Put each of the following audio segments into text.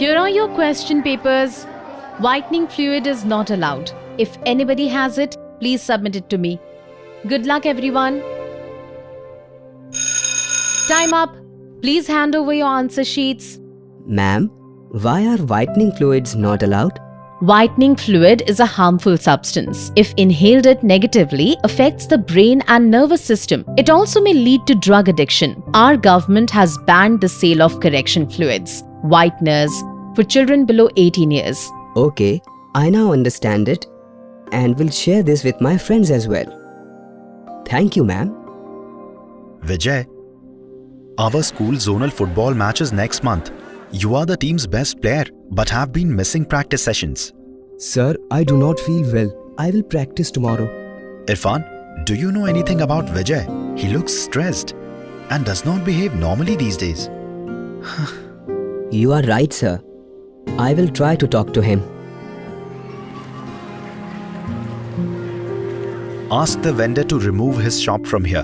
Here are your question papers. Whitening fluid is not allowed. If anybody has it, please submit it to me. Good luck, everyone. Time up. Please hand over your answer sheets. Ma'am, why are whitening fluids not allowed? Whitening fluid is a harmful substance. If inhaled, it negatively affects the brain and nervous system. It also may lead to drug addiction. Our government has banned the sale of correction fluids, whiteners, for children below 18 years. Okay, I now understand it and will share this with my friends as well. Thank you, ma'am. Vijay, our school zonal football match is next month. You are the team's best player but have been missing practice sessions. Sir, I do not feel well. I will practice tomorrow. Irfan, do you know anything about Vijay? He looks stressed and does not behave normally these days. You are right, sir. I will try to talk to him. Ask the vendor to remove his shop from here.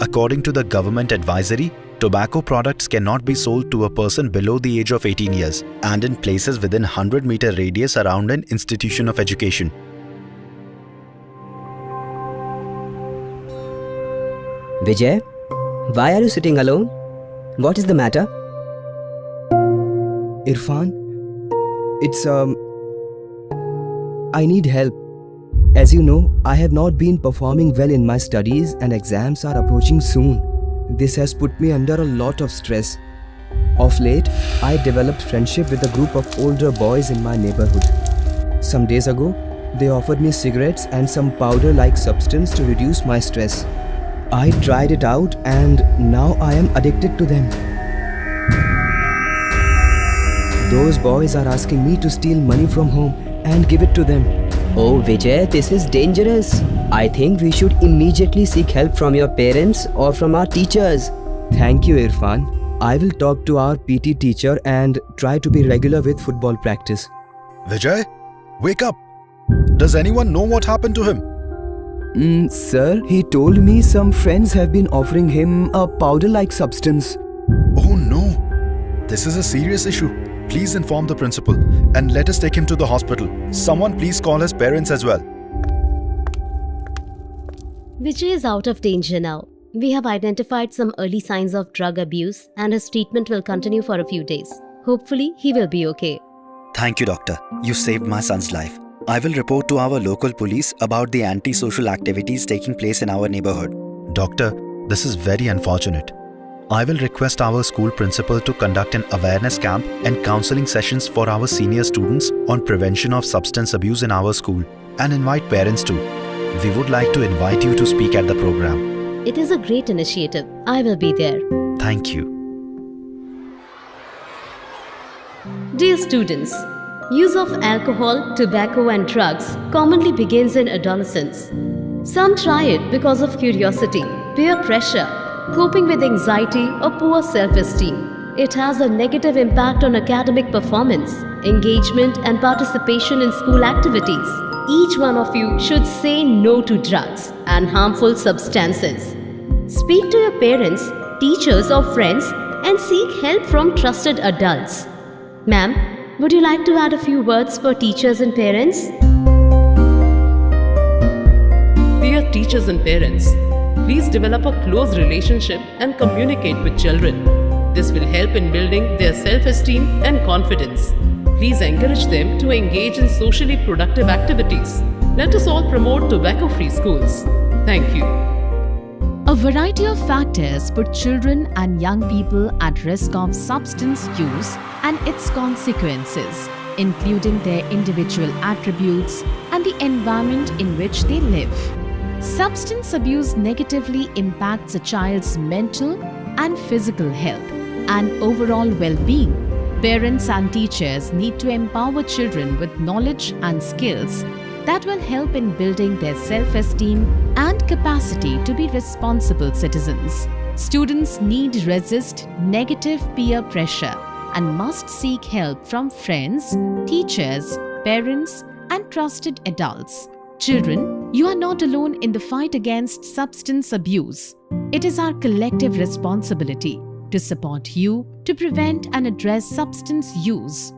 According to the government advisory, tobacco products cannot be sold to a person below the age of 18 years and in places within 100-meter radius around an institution of education. Vijay, why are you sitting alone? What is the matter? Irfan, I need help. As you know, I have not been performing well in my studies and exams are approaching soon. This has put me under a lot of stress. Of late, I developed friendship with a group of older boys in my neighborhood. Some days ago, they offered me cigarettes and some powder-like substance to reduce my stress. I tried it out and now I am addicted to them. Those boys are asking me to steal money from home and give it to them. Oh, Vijay, this is dangerous. I think we should immediately seek help from your parents or from our teachers. Thank you, Irfan. I will talk to our PT teacher and try to be regular with football practice. Vijay, wake up! Does anyone know what happened to him? Sir, he told me some friends have been offering him a powder-like substance. Oh no! This is a serious issue. Please inform the principal and let us take him to the hospital. Someone please call his parents as well. Vijay is out of danger now. We have identified some early signs of drug abuse and his treatment will continue for a few days. Hopefully, he will be okay. Thank you, doctor. You saved my son's life. I will report to our local police about the anti-social activities taking place in our neighborhood. Doctor, this is very unfortunate. I will request our school principal to conduct an awareness camp and counseling sessions for our senior students on prevention of substance abuse in our school and invite parents too. We would like to invite you to speak at the program. It is a great initiative. I will be there. Thank you. Dear students, use of alcohol, tobacco and drugs commonly begins in adolescence. Some try it because of curiosity, peer pressure, coping with anxiety or poor self-esteem. It has a negative impact on academic performance, engagement and participation in school activities. Each one of you should say no to drugs and harmful substances. Speak to your parents, teachers or friends and seek help from trusted adults. Ma'am, would you like to add a few words for teachers and parents? Dear teachers and parents, please develop a close relationship and communicate with children. This will help in building their self-esteem and confidence. Please encourage them to engage in socially productive activities. Let us all promote tobacco-free schools. Thank you. A variety of factors put children and young people at risk of substance use and its consequences, including their individual attributes and the environment in which they live. Substance abuse negatively impacts a child's mental and physical health and overall well-being. Parents and teachers need to empower children with knowledge and skills that will help in building their self-esteem and capacity to be responsible citizens. Students need resist negative peer pressure and must seek help from friends, teachers, parents, and trusted adults. Children, you are not alone in the fight against substance abuse. It is our collective responsibility to support you to prevent and address substance use.